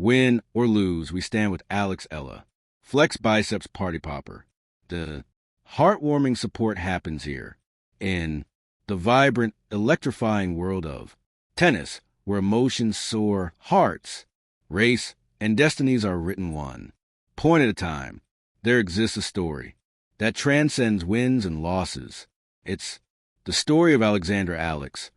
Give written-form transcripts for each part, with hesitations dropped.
Win or lose, we stand with Eala. Flex biceps party popper. The heartwarming support happens here in the vibrant, electrifying world of tennis, where emotions soar, hearts race, and destinies are written one point at a time. There exists a story that transcends wins and losses. It's the story of Alexandra Alex,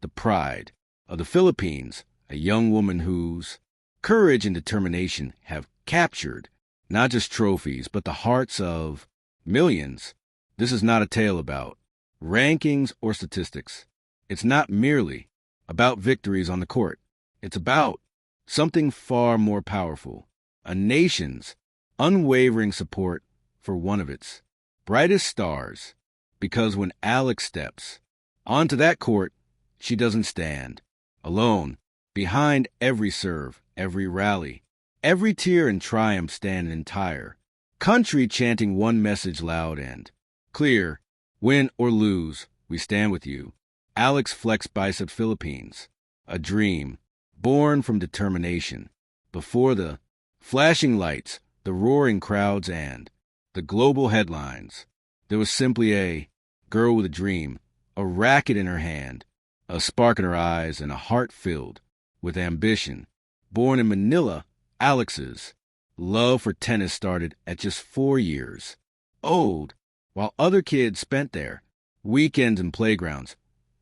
the pride of the Philippines, a young woman whose courage and determination have captured not just trophies, but the hearts of millions. This is not a tale about rankings or statistics. It's not merely about victories on the court. It's about something far more powerful, a nation's unwavering support for one of its brightest stars. Because when Alex steps onto that court, she doesn't stand alone. Behind every serve, every rally, every tear and triumph stand an entire country chanting one message loud and clear. Win or lose, we stand with you. Alex Flex Bicep Philippines, a dream born from determination. Before the flashing lights, the roaring crowds, and the global headlines, there was simply a girl with a dream, a racket in her hand, a spark in her eyes, and a heart filled with ambition. Born in Manila, Alex's love for tennis started at just 4 years old. While other kids spent their weekends in playgrounds,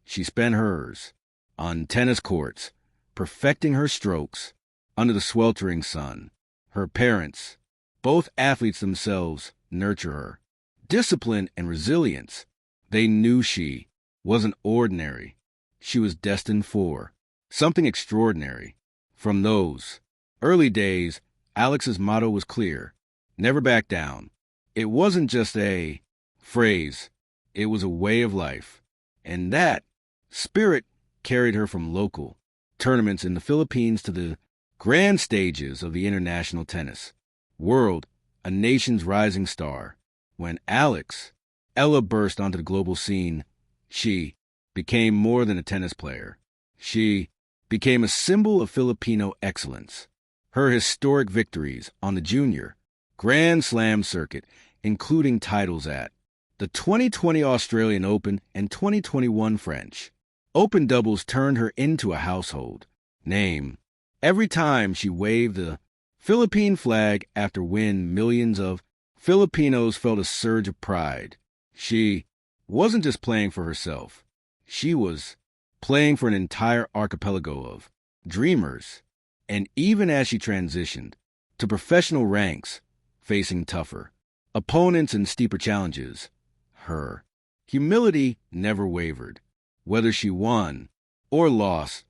she spent hers on tennis courts, perfecting her strokes under the sweltering sun. Her parents, both athletes themselves, nurture her discipline and resilience. They knew she wasn't ordinary. She was destined for something extraordinary. From those early days, Alex's motto was clear: never back down. It wasn't just a phrase, it was a way of life. And that spirit carried her from local tournaments in the Philippines to the grand stages of the international tennis world, a nation's rising star. When Eala burst onto the global scene, she became more than a tennis player. She became a symbol of Filipino excellence. Her historic victories on the junior Grand Slam circuit, including titles at the 2020 Australian Open and 2021 French Open doubles, turned her into a household name. Every time she waved the Philippine flag after win, millions of Filipinos felt a surge of pride. She wasn't just playing for herself. She was playing for an entire archipelago of dreamers. And even as she transitioned to professional ranks, facing tougher opponents and steeper challenges, her humility never wavered. Whether she won or lost,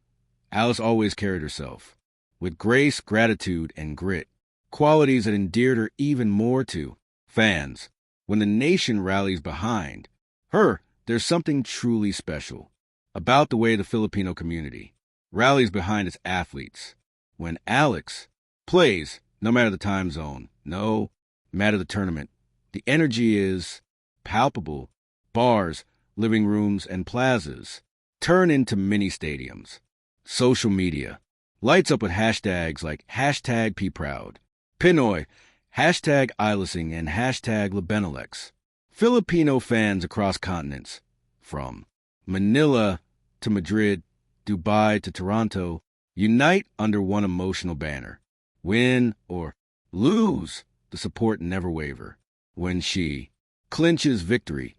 Alice always carried herself with grace, gratitude, and grit, qualities that endeared her even more to fans. When the nation rallies behind her, there's something truly special about the way the Filipino community rallies behind its athletes. When Alex plays, no matter the time zone, no matter the tournament, the energy is palpable. Bars, living rooms, and plazas turn into mini stadiums. Social media lights up with hashtags like #PProud, Pinoy, #Eilasing, and #Labenalex. Filipino fans across continents, from Manila to Madrid, Dubai to Toronto, unite under one emotional banner. Win or lose, the support never waver. When she clinches victory,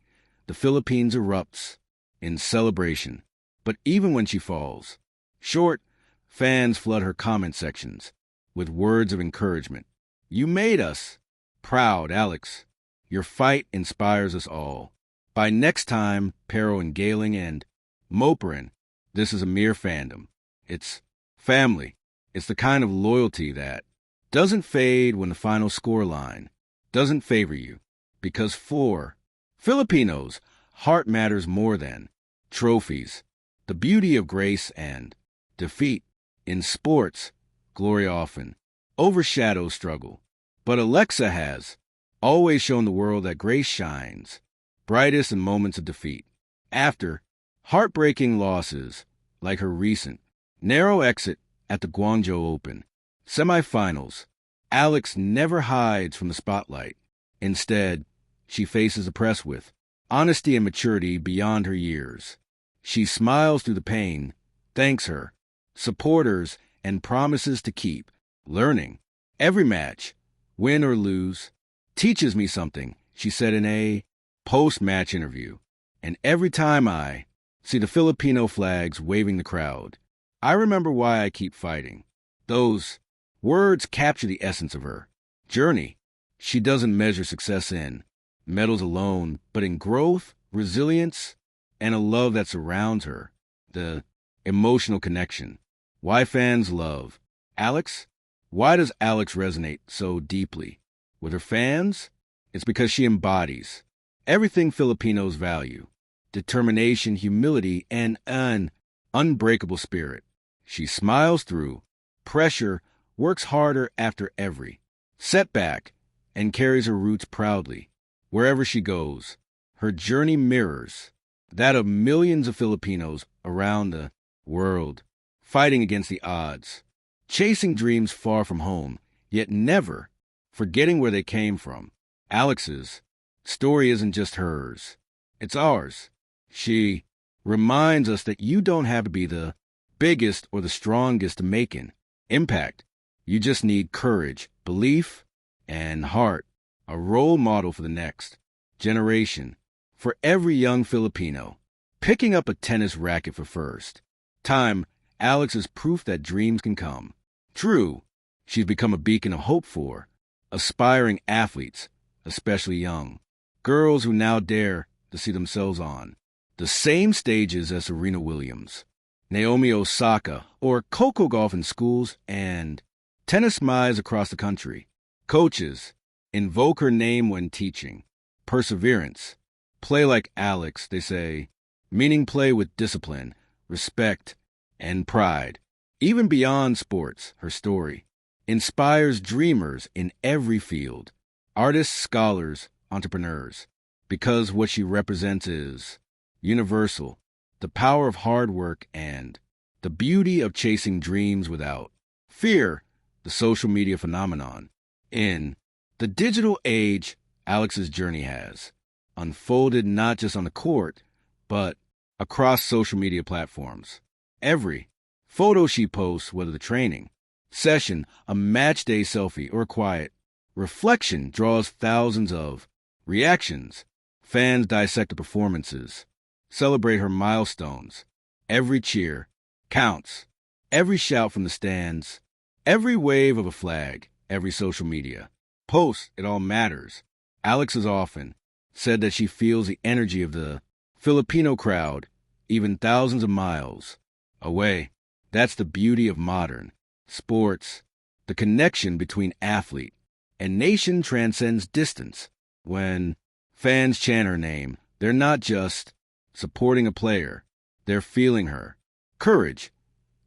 the Philippines erupts in celebration. But even when she falls short, fans flood her comment sections with words of encouragement. You made us proud, Alex. Your fight inspires us all. By next time, Pero and Galing and Moperin, this is a mere fandom. It's family. It's the kind of loyalty that doesn't fade when the final scoreline doesn't favor you. Because for Filipinos, heart matters more than trophies. The beauty of grace and defeat. In sports, glory often overshadows struggle. But Alexa has always shown the world that grace shines brightest in moments of defeat. After heartbreaking losses, like her recent narrow exit at the Guangzhou Open, Semifinals. Alex never hides from the spotlight. Instead, she faces the press with honesty and maturity beyond her years. She smiles through the pain, thanks her supporters, and promises to keep learning. Every match, win or lose, teaches me something, she said in a post-match interview. And every time I see the Filipino flags waving the crowd, I remember why I keep fighting. Those words capture the essence of her journey. She doesn't measure success in medals alone, but in growth, resilience, and a love that surrounds her. The emotional connection. Why fans love Alex? Why does Alex resonate so deeply with her fans? It's because she embodies everything Filipinos value: determination, humility, and an unbreakable spirit. She smiles through pressure, works harder after every setback, and carries her roots proudly wherever she goes. Her journey mirrors that of millions of Filipinos around the world, fighting against the odds, chasing dreams far from home, yet never forgetting where they came from. Alex's story isn't just hers, it's ours. She reminds us that you don't have to be the biggest or the strongest to make an impact. You just need courage, belief, and heart. A role model for the next generation. For every young Filipino picking up a tennis racket for first time, Alex is proof that dreams can come true. She's become a beacon of hope for aspiring athletes, especially young girls who now dare to see themselves on the same stages as Serena Williams, Naomi Osaka, or Coco Golf in schools and tennis miles across the country. Coaches invoke her name when teaching. Perseverance. Play like Alex, they say, meaning play with discipline, respect, and pride. Even beyond sports, her story inspires dreamers in every field, artists, scholars, entrepreneurs, because what she represents is universal, the power of hard work and the beauty of chasing dreams without fear. The social media phenomenon. In the digital age, Alex's journey has unfolded not just on the court, but across social media platforms. Every photo she posts, whether the training session, a match day selfie, or a quiet reflection, draws thousands of reactions. Fans dissect the performances, celebrate her milestones. Every cheer counts. Every shout from the stands, every wave of a flag, every social media post, it all matters. Alex has often said that she feels the energy of the Filipino crowd, even thousands of miles away. That's the beauty of modern sports. The connection between athlete and nation transcends distance. When fans chant her name, they're not just supporting a player, they're feeling her courage,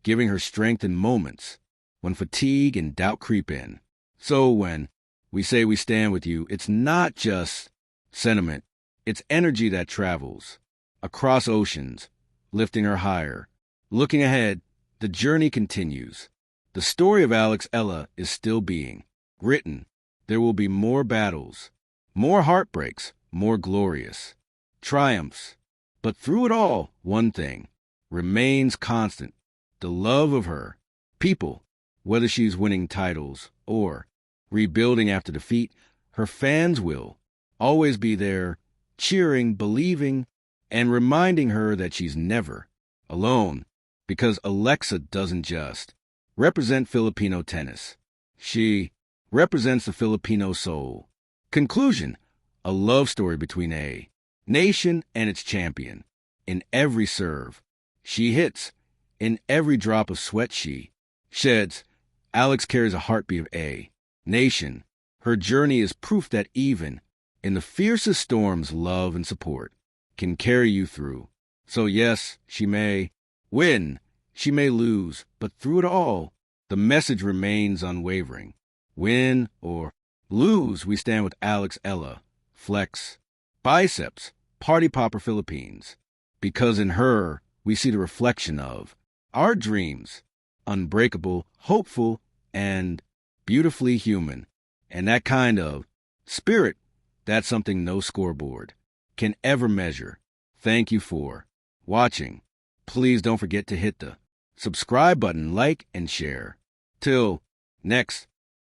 giving her strength in moments when fatigue and doubt creep in. So when we say we stand with you, it's not just sentiment, it's energy that travels across oceans, lifting her higher. Looking ahead, the journey continues. The story of Eala is still being written. There will be more battles, more heartbreaks, more glorious triumphs. But through it all, one thing remains constant: the love of her people. Whether she's winning titles or rebuilding after defeat, her fans will always be there, cheering, believing, and reminding her that she's never alone. Because Alexa doesn't just represent Filipino tennis. She represents the Filipino soul. Conclusion: a love story between a nation and its champion. In every serve she hits, in every drop of sweat she sheds, Alex carries a heartbeat of a nation. Her journey is proof that even in the fiercest storms, love and support can carry you through. So yes, she may win, she may lose, but through it all, the message remains unwavering. Win or lose, we stand with Eala. Flex biceps, party popper Philippines. Because in her, we see the reflection of our dreams, unbreakable, hopeful, and beautifully human. And that kind of spirit, that's something no scoreboard can ever measure. Thank you for watching. Please don't forget to hit the subscribe button, like, and share. Till next